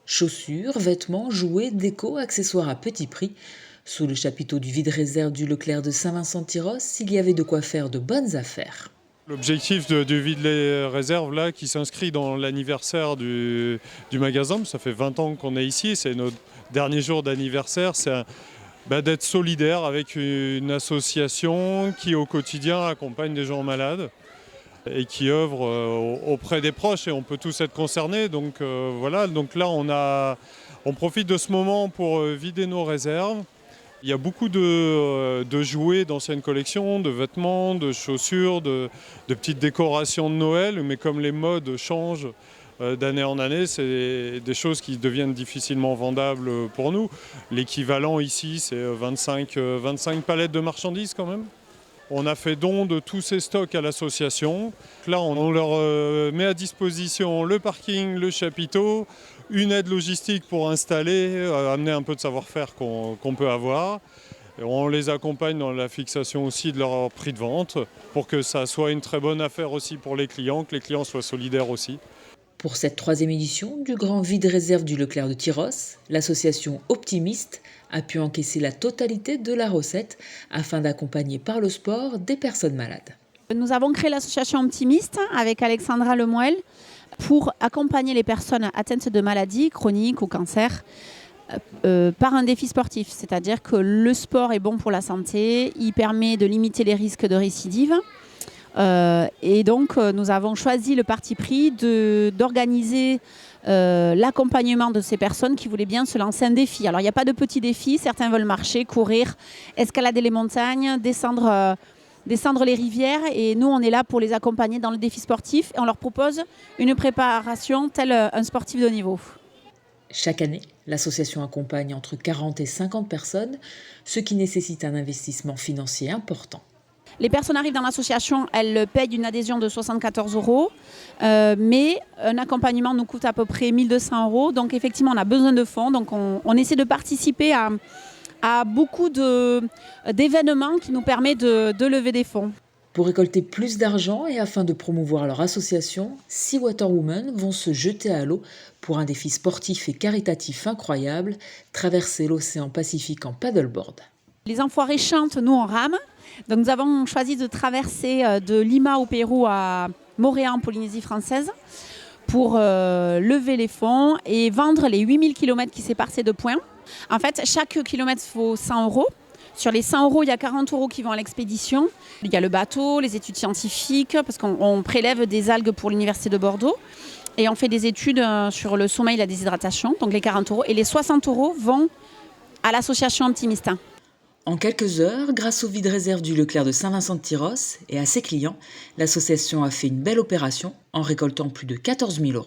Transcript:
Chaussures, vêtements, jouets, déco, accessoires à petit prix. Sous le chapiteau du vide-réserve du Leclerc de Saint-Vincent-de-Tyrosse, il y avait de quoi faire de bonnes affaires. L'objectif du vide-réserve là, qui s'inscrit dans l'anniversaire du magasin, ça fait 20 ans qu'on est ici, c'est notre dernier jour d'anniversaire, c'est d'être solidaire avec une association qui au quotidien accompagne des gens malades et qui œuvre auprès des proches, et on peut tous être concernés. Donc voilà, donc là on profite de ce moment pour vider nos réserves. Il y a beaucoup de jouets d'anciennes collections, de vêtements, de chaussures, de petites décorations de Noël, mais comme les modes changent d'année en année, c'est des choses qui deviennent difficilement vendables pour nous. L'équivalent ici, c'est 25 palettes de marchandises quand même. On a fait don de tous ces stocks à l'association. Là, on leur met à disposition le parking, le chapiteau, une aide logistique pour installer, amener un peu de savoir-faire qu'on peut avoir. Et on les accompagne dans la fixation aussi de leur prix de vente pour que ça soit une très bonne affaire aussi pour les clients, que les clients soient solidaires aussi. Pour cette troisième édition du Grand Vide-Réserve du Leclerc de Tyrosse, l'association Optimiste a pu encaisser la totalité de la recette afin d'accompagner par le sport des personnes malades. Nous avons créé l'association Optimiste avec Alexandra Lemoel pour accompagner les personnes atteintes de maladies chroniques ou cancer par un défi sportif. C'est-à-dire que le sport est bon pour la santé, il permet de limiter les risques de récidive. Et donc, nous avons choisi le parti pris d'organiser l'accompagnement de ces personnes qui voulaient bien se lancer un défi. Alors, il n'y a pas de petits défis. Certains veulent marcher, courir, escalader les montagnes, descendre les rivières. Et nous, on est là pour les accompagner dans le défi sportif. Et on leur propose une préparation tel un sportif de haut niveau. Chaque année, l'association accompagne entre 40 et 50 personnes, ce qui nécessite un investissement financier important. Les personnes arrivent dans l'association, elles payent une adhésion de 74 €, mais un accompagnement nous coûte à peu près 1 200 €. Donc effectivement, on a besoin de fonds. Donc on essaie de participer à beaucoup d'événements qui nous permettent de lever des fonds. Pour récolter plus d'argent et afin de promouvoir leur association, Sea Water Women vont se jeter à l'eau pour un défi sportif et caritatif incroyable, traverser l'océan Pacifique en paddleboard. Les enfoirés chantent, nous on rame. Donc nous avons choisi de traverser de Lima au Pérou à Mooréa en Polynésie française pour lever les fonds et vendre les 8000 km qui séparent ces deux points. En fait, chaque kilomètre vaut 100 €. Sur les 100 €, il y a 40 € qui vont à l'expédition. Il y a le bateau, les études scientifiques, parce qu'on prélève des algues pour l'Université de Bordeaux. Et on fait des études sur le sommeil et la déshydratation, donc les 40 €. Et les 60 € vont à l'association Optimiste. En quelques heures, grâce au vide-réserve du Leclerc de Saint-Vincent-de-Tyrosse et à ses clients, l'association a fait une belle opération en récoltant plus de 14 000 €.